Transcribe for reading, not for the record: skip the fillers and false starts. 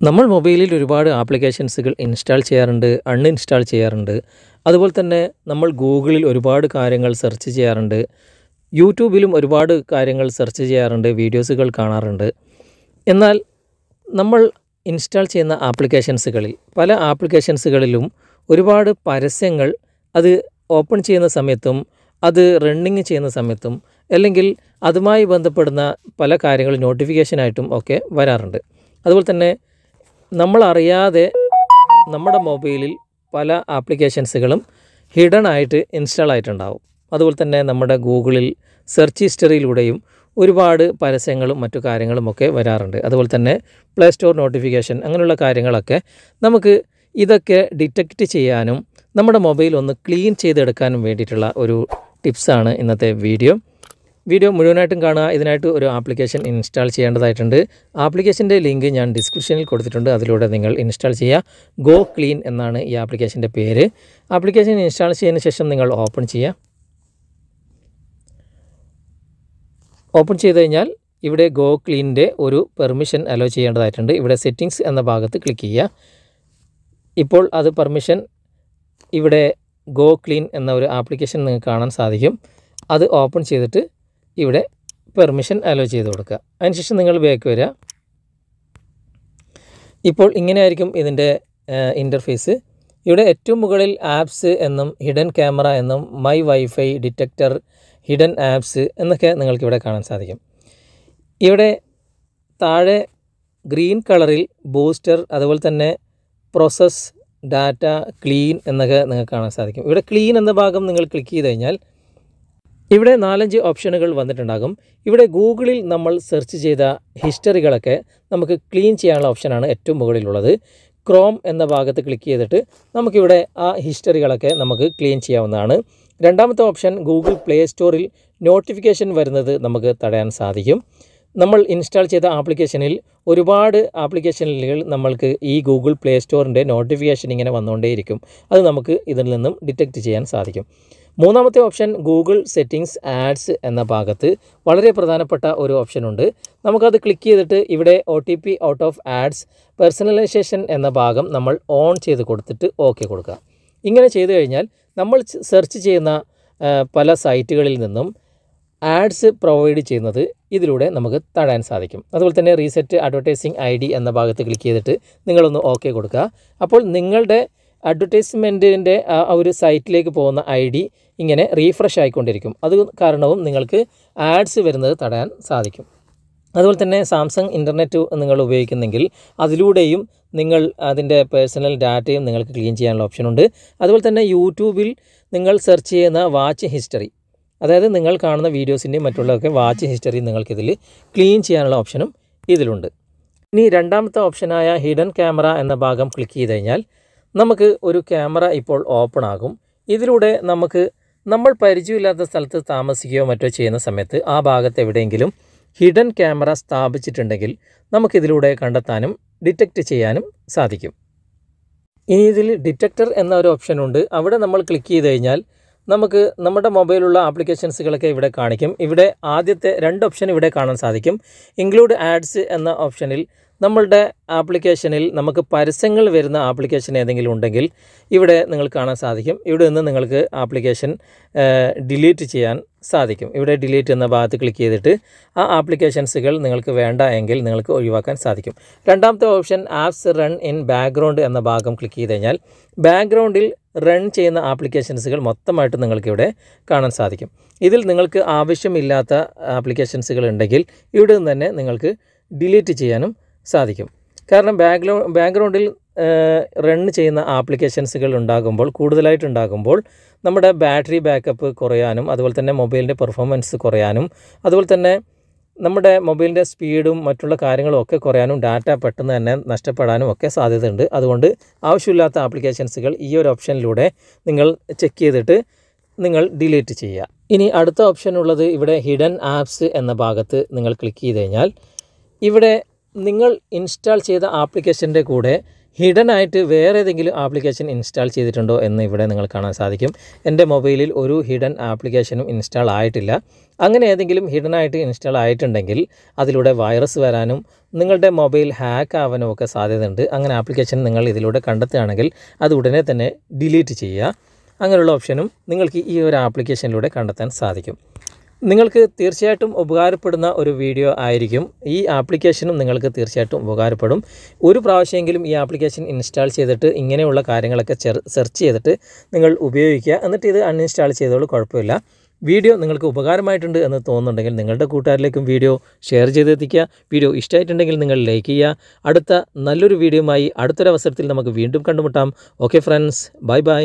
നമ്മൾ മൊബൈലിൽ ഒരുപാട് ആപ്ലിക്കേഷൻസുകൾ ഇൻസ്റ്റാൾ ചെയ്യാറുണ്ട്, അൺഇൻസ്റ്റാൾ ചെയ്യാറുണ്ട്. അതുപോലെ തന്നെ നമ്മൾ ഗൂഗിളിൽ ഒരുപാട് കാര്യങ്ങൾ സെർച്ച് ചെയ്യാറുണ്ട്. യൂട്യൂബിലും ഒരുപാട് കാര്യങ്ങൾ സെർച്ച് ചെയ്യാറുണ്ട്, വീഡിയോസുകൾ കാണാറുണ്ട്. എന്നാൽ നമ്മൾ ഇൻസ്റ്റാൾ ചെയ്യുന്ന ആപ്ലിക്കേഷൻസുകളിൽ പല ആപ്ലിക്കേഷൻസുകളിലും ഒരുപാട് പരസ്യങ്ങൾ അത് ഓപ്പൺ ചെയ്യുന്ന സമയത്തും അത് റണ്ണിങ് ചെയ്യുന്ന സമയത്തും അല്ലെങ്കിൽ അതുമായി ബന്ധപ്പെടുന്ന പല കാര്യങ്ങളും നോട്ടിഫിക്കേഷനായിട്ടും ഒക്കെ വരാറുണ്ട്. അതുപോലെ തന്നെ നമ്മളറിയാതെ നമ്മുടെ മൊബൈലിൽ പല ആപ്ലിക്കേഷൻസുകളും ഹിഡൻ ആയിട്ട് ഇൻസ്റ്റാൾ ആയിട്ടുണ്ടാവും. അതുപോലെ തന്നെ നമ്മുടെ ഗൂഗിളിൽ സെർച്ച് ഹിസ്റ്ററിയിലൂടെയും ഒരുപാട് പരസ്യങ്ങളും മറ്റു കാര്യങ്ങളുമൊക്കെ വരാറുണ്ട്. അതുപോലെ തന്നെ പ്ലേ സ്റ്റോർ നോട്ടിഫിക്കേഷൻ അങ്ങനെയുള്ള കാര്യങ്ങളൊക്കെ നമുക്ക് ഇതൊക്കെ ഡിറ്റക്റ്റ് ചെയ്യാനും നമ്മുടെ മൊബൈൽ ഒന്ന് ക്ലീൻ ചെയ്തെടുക്കാനും വേണ്ടിയിട്ടുള്ള ഒരു ടിപ്സാണ് ഇന്നത്തെ വീഡിയോ മുഴുവനായിട്ടും കാണുക. ഇതിനായിട്ട് ഒരു ആപ്ലിക്കേഷൻ ഇൻസ്റ്റാൾ ചെയ്യേണ്ടതായിട്ടുണ്ട്. ആപ്ലിക്കേഷൻ്റെ ലിങ്ക് ഞാൻ ഡിസ്ക്രിപ്ഷനിൽ കൊടുത്തിട്ടുണ്ട്. അതിലൂടെ നിങ്ങൾ ഇൻസ്റ്റാൾ ചെയ്യുക. ഗോ ക്ലീൻ എന്നാണ് ഈ ആപ്ലിക്കേഷൻ്റെ പേര്. ആപ്ലിക്കേഷൻ ഇൻസ്റ്റാൾ ചെയ്തതിന് ശേഷം നിങ്ങൾ ഓപ്പൺ ചെയ്യുക. ഓപ്പൺ ചെയ്ത് കഴിഞ്ഞാൽ ഇവിടെ ഗോ ക്ലീനിൻ്റെ ഒരു പെർമിഷൻ അലോ ചെയ്യേണ്ടതായിട്ടുണ്ട്. ഇവിടെ സെറ്റിങ്സ് എന്ന ഭാഗത്ത് ക്ലിക്ക് ചെയ്യുക. ഇപ്പോൾ അത് പെർമിഷൻ ഇവിടെ ഗോ ക്ലീൻ എന്ന ഒരു ആപ്ലിക്കേഷൻ നിങ്ങൾക്ക് കാണാൻ സാധിക്കും. അത് ഓപ്പൺ ചെയ്തിട്ട് ഇവിടെ പെർമിഷൻ അലോ ചെയ്ത് കൊടുക്കുക. അതിനുശേഷം നിങ്ങൾ ബാക്ക് വരിക. ഇപ്പോൾ ഇങ്ങനെയായിരിക്കും ഇതിൻ്റെ ഇൻ്റർഫേസ്. ഇവിടെ ഏറ്റവും മുകളിൽ ആപ്സ് എന്നും ഹിഡൻ ക്യാമറ എന്നും my WiFi detector hidden apps എന്നൊക്കെ നിങ്ങൾക്കിവിടെ കാണാൻ സാധിക്കും. ഇവിടെ താഴെ ഗ്രീൻ കളറിൽ ബൂസ്റ്റർ അതുപോലെ തന്നെ പ്രോസസ് ഡാറ്റ ക്ലീൻ എന്നൊക്കെ നിങ്ങൾക്ക് കാണാൻ സാധിക്കും. ഇവിടെ ക്ലീൻ എന്ന ഭാഗം നിങ്ങൾ ക്ലിക്ക് ചെയ്ത് കഴിഞ്ഞാൽ ഇവിടെ 4-5 ഓപ്ഷനുകൾ വന്നിട്ടുണ്ടാകും. ഇവിടെ ഗൂഗിളിൽ നമ്മൾ സെർച്ച് ചെയ്ത ഹിസ്റ്ററികളൊക്കെ നമുക്ക് ക്ലീൻ ചെയ്യാനുള്ള ഓപ്ഷനാണ് ഏറ്റവും മുകളിലുള്ളത്. ക്രോം എന്ന ഭാഗത്ത് ക്ലിക്ക് ചെയ്തിട്ട് നമുക്കിവിടെ ആ ഹിസ്റ്ററികളൊക്കെ നമുക്ക് ക്ലീൻ ചെയ്യാവുന്നതാണ്. രണ്ടാമത്തെ ഓപ്ഷൻ ഗൂഗിൾ പ്ലേ സ്റ്റോറിൽ നോട്ടിഫിക്കേഷൻ വരുന്നത് നമുക്ക് തടയാൻ സാധിക്കും. നമ്മൾ ഇൻസ്റ്റാൾ ചെയ്ത ആപ്ലിക്കേഷനിൽ ഒരുപാട് ആപ്ലിക്കേഷനുകൾ നമ്മൾക്ക് ഈ ഗൂഗിൾ പ്ലേ സ്റ്റോറിൻ്റെ നോട്ടിഫിക്കേഷൻ ഇങ്ങനെ വന്നുകൊണ്ടേയിരിക്കും. അത് നമുക്ക് ഇതിൽ നിന്നും ഡിറ്റക്റ്റ് ചെയ്യാൻ സാധിക്കും. മൂന്നാമത്തെ ഓപ്ഷൻ ഗൂഗിൾ സെറ്റിങ്സ് ആഡ്സ് എന്ന ഭാഗത്ത് വളരെ പ്രധാനപ്പെട്ട ഒരു ഓപ്ഷനുണ്ട്. നമുക്കത് ക്ലിക്ക് ചെയ്തിട്ട് ഇവിടെ OTP out of ads personalisation എന്ന ഭാഗം നമ്മൾ ഓൺ ചെയ്ത് കൊടുത്തിട്ട് ഓക്കെ കൊടുക്കുക. ഇങ്ങനെ ചെയ്തു കഴിഞ്ഞാൽ നമ്മൾ സെർച്ച് ചെയ്യുന്ന പല സൈറ്റുകളിൽ നിന്നും ആഡ്സ് പ്രൊവൈഡ് ചെയ്യുന്നത് ഇതിലൂടെ നമുക്ക് തടയാൻ സാധിക്കും. അതുപോലെ തന്നെ റീസെറ്റ് അഡ്വർടൈസിങ് ID എന്ന ഭാഗത്ത് ക്ലിക്ക് ചെയ്തിട്ട് നിങ്ങളൊന്ന് ഓക്കെ കൊടുക്കുക. അപ്പോൾ നിങ്ങളുടെ അഡ്വർടൈസ്മെൻറ്റിൻ്റെ ആ ഒരു സൈറ്റിലേക്ക് പോകുന്ന ID ഇങ്ങനെ റീഫ്രഷ് ആയിക്കൊണ്ടിരിക്കും. അത് കാരണവും നിങ്ങൾക്ക് ആഡ്സ് വരുന്നത് തടയാൻ സാധിക്കും. അതുപോലെ തന്നെ സാംസങ് ഇൻ്റർനെറ്റ് നിങ്ങൾ ഉപയോഗിക്കുന്നെങ്കിൽ അതിലൂടെയും നിങ്ങൾ അതിൻ്റെ പേഴ്സണൽ ഡാറ്റയും നിങ്ങൾക്ക് ക്ലീൻ ചെയ്യാനുള്ള ഓപ്ഷനുണ്ട്. അതുപോലെ തന്നെ യൂട്യൂബിൽ നിങ്ങൾ സെർച്ച് ചെയ്യുന്ന വാച്ച് ഹിസ്റ്ററി, അതായത് നിങ്ങൾ കാണുന്ന വീഡിയോസിൻ്റെയും മറ്റുള്ളതൊക്കെ വാച്ച് ഹിസ്റ്ററി നിങ്ങൾക്കിതിൽ ക്ലീൻ ചെയ്യാനുള്ള ഓപ്ഷനും ഇതിലുണ്ട്. ഇനി രണ്ടാമത്തെ ഓപ്ഷനായ ഹിഡൻ ക്യാമറ എന്ന ഭാഗം ക്ലിക്ക് ചെയ്ത് കഴിഞ്ഞാൽ നമുക്ക് ഒരു ക്യാമറ ഇപ്പോൾ ഓപ്പൺ ആകും. ഇതിലൂടെ നമുക്ക് നമ്മൾ പരിചയമില്ലാത്ത സ്ഥലത്ത് താമസിക്കുകയോ മറ്റോ ചെയ്യുന്ന സമയത്ത് ആ ഭാഗത്ത് എവിടെയെങ്കിലും ഹിഡൻ ക്യാമറ സ്ഥാപിച്ചിട്ടുണ്ടെങ്കിൽ നമുക്കിതിലൂടെ കണ്ടെത്താനും ഡിറ്റക്റ്റ് ചെയ്യാനും സാധിക്കും. ഇനി ഇതിൽ ഡിറ്റക്ടർ എന്ന ഒരു ഓപ്ഷനുണ്ട്. അവിടെ നമ്മൾ ക്ലിക്ക് ചെയ്ത് കഴിഞ്ഞാൽ നമുക്ക് നമ്മുടെ മൊബൈലുള്ള ആപ്ലിക്കേഷൻസുകളൊക്കെ ഇവിടെ കാണിക്കും. ഇവിടെ ആദ്യത്തെ 2 ഓപ്ഷൻ ഇവിടെ കാണാൻ സാധിക്കും. ഇൻക്ലൂഡ് ആഡ്സ് എന്ന ഓപ്ഷനിൽ നമ്മളുടെ ആപ്ലിക്കേഷനിൽ നമുക്ക് പരസ്യങ്ങൾ വരുന്ന ആപ്ലിക്കേഷൻ ഏതെങ്കിലും ഉണ്ടെങ്കിൽ ഇവിടെ നിങ്ങൾക്ക് കാണാൻ സാധിക്കും. ഇവിടെ നിന്ന് നിങ്ങൾക്ക് ആപ്ലിക്കേഷൻ ഡിലീറ്റ് ചെയ്യാൻ സാധിക്കും. ഇവിടെ ഡിലീറ്റ് എന്ന ഭാഗത്ത് ക്ലിക്ക് ചെയ്തിട്ട് ആ ആപ്ലിക്കേഷൻസുകൾ നിങ്ങൾക്ക് വേണ്ട എങ്കിൽ നിങ്ങൾക്ക് ഒഴിവാക്കാൻ സാധിക്കും. രണ്ടാമത്തെ option apps run in background എന്ന ഭാഗം ക്ലിക്ക് ചെയ്ത് കഴിഞ്ഞാൽ ബാക്ക്ഗ്രൗണ്ടിൽ റൺ ചെയ്യുന്ന ആപ്ലിക്കേഷൻസുകൾ മൊത്തമായിട്ട് നിങ്ങൾക്കിവിടെ കാണാൻ സാധിക്കും. ഇതിൽ നിങ്ങൾക്ക് ആവശ്യമില്ലാത്ത ആപ്ലിക്കേഷൻസുകൾ ഉണ്ടെങ്കിൽ ഇവിടെ നിന്ന് തന്നെ നിങ്ങൾക്ക് ഡിലീറ്റ് ചെയ്യാനും സാധിക്കും. കാരണം ബാക്ക്ഗ്രൗണ്ടിൽ റൺ ചെയ്യുന്ന ആപ്ലിക്കേഷൻസുകൾ കൂടുതലായിട്ടുണ്ടാകുമ്പോൾ നമ്മുടെ ബാറ്ററി ബാക്കപ്പ് കുറയാനും അതുപോലെ തന്നെ മൊബൈലിൻ്റെ പെർഫോമൻസ് കുറയാനും അതുപോലെ തന്നെ നമ്മുടെ മൊബൈലിൻ്റെ സ്പീഡും മറ്റുള്ള കാര്യങ്ങളും ഒക്കെ കുറയാനും ഡാറ്റ പെട്ടെന്ന് തന്നെ നഷ്ടപ്പെടാനും ഒക്കെ സാധ്യതയുണ്ട്. അതുകൊണ്ട് ആവശ്യമില്ലാത്ത ആപ്ലിക്കേഷൻസുകൾ ഈ ഒരു ഓപ്ഷനിലൂടെ നിങ്ങൾ ചെക്ക് ചെയ്തിട്ട് നിങ്ങൾ ഡിലീറ്റ് ചെയ്യുക. ഇനി അടുത്ത ഓപ്ഷൻ ഉള്ളത് ഇവിടെ ഹിഡൻ ആപ്സ് എന്ന ഭാഗത്ത് നിങ്ങൾ ക്ലിക്ക് ചെയ്ത് കഴിഞ്ഞാൽ ഇവിടെ നിങ്ങൾ ഇൻസ്റ്റാൾ ചെയ്ത ആപ്ലിക്കേഷൻ്റെ കൂടെ ഹിഡൻ ആയിട്ട് വേറെ ഏതെങ്കിലും ആപ്ലിക്കേഷൻ ഇൻസ്റ്റാൾ ചെയ്തിട്ടുണ്ടോ എന്ന് ഇവിടെ നിങ്ങൾ കാണാൻ സാധിക്കും. എൻ്റെ മൊബൈലിൽ ഒരു ഹിഡൻ ആപ്ലിക്കേഷനും ഇൻസ്റ്റാൾ ആയിട്ടില്ല. അങ്ങനെ ഏതെങ്കിലും ഹിഡൻ ആയിട്ട് ഇൻസ്റ്റാൾ ആയിട്ടുണ്ടെങ്കിൽ അതിലൂടെ വൈറസ് വരാനും നിങ്ങളുടെ മൊബൈൽ ഹാക്ക് ആവാനും ഒക്കെ സാധ്യതയുണ്ട്. അങ്ങനെ ആപ്ലിക്കേഷൻ നിങ്ങൾ ഇതിലൂടെ കണ്ടെത്തുകയാണെങ്കിൽ അത് ഉടനെ തന്നെ ഡിലീറ്റ് ചെയ്യുക. അങ്ങനെയുള്ള ഓപ്ഷനും നിങ്ങൾക്ക് ഈ ഒരു ആപ്ലിക്കേഷനിലൂടെ കണ്ടെത്താൻ സാധിക്കും. നിങ്ങൾക്ക് തീർച്ചയായിട്ടും ഉപകാരപ്പെടുന്ന ഒരു വീഡിയോ ആയിരിക്കും. ഈ ആപ്ലിക്കേഷനും നിങ്ങൾക്ക് തീർച്ചയായിട്ടും ഉപകാരപ്പെടും. ഒരു പ്രാവശ്യമെങ്കിലും ഈ ആപ്ലിക്കേഷൻ ഇൻസ്റ്റാൾ ചെയ്തിട്ട് ഇങ്ങനെയുള്ള കാര്യങ്ങളൊക്കെ സെർച്ച് ചെയ്തിട്ട് നിങ്ങൾ ഉപയോഗിക്കുക. എന്നിട്ട് ഇത് അൺഇൻസ്റ്റാൾ ചെയ്തോളൂ, കുഴപ്പമില്ല. വീഡിയോ നിങ്ങൾക്ക് ഉപകാരമായിട്ടുണ്ട് എന്ന് തോന്നുന്നുണ്ടെങ്കിൽ നിങ്ങളുടെ കൂട്ടുകാരിലേക്കും വീഡിയോ ഷെയർ ചെയ്തെത്തിക്കുക. വീഡിയോ ഇഷ്ടമായിട്ടുണ്ടെങ്കിൽ നിങ്ങൾ ലൈക്ക് ചെയ്യുക. അടുത്ത നല്ലൊരു വീഡിയോയുമായി അടുത്തൊരവസരത്തിൽ നമുക്ക് വീണ്ടും കണ്ടുമുട്ടാം. Okay friends, bye bye.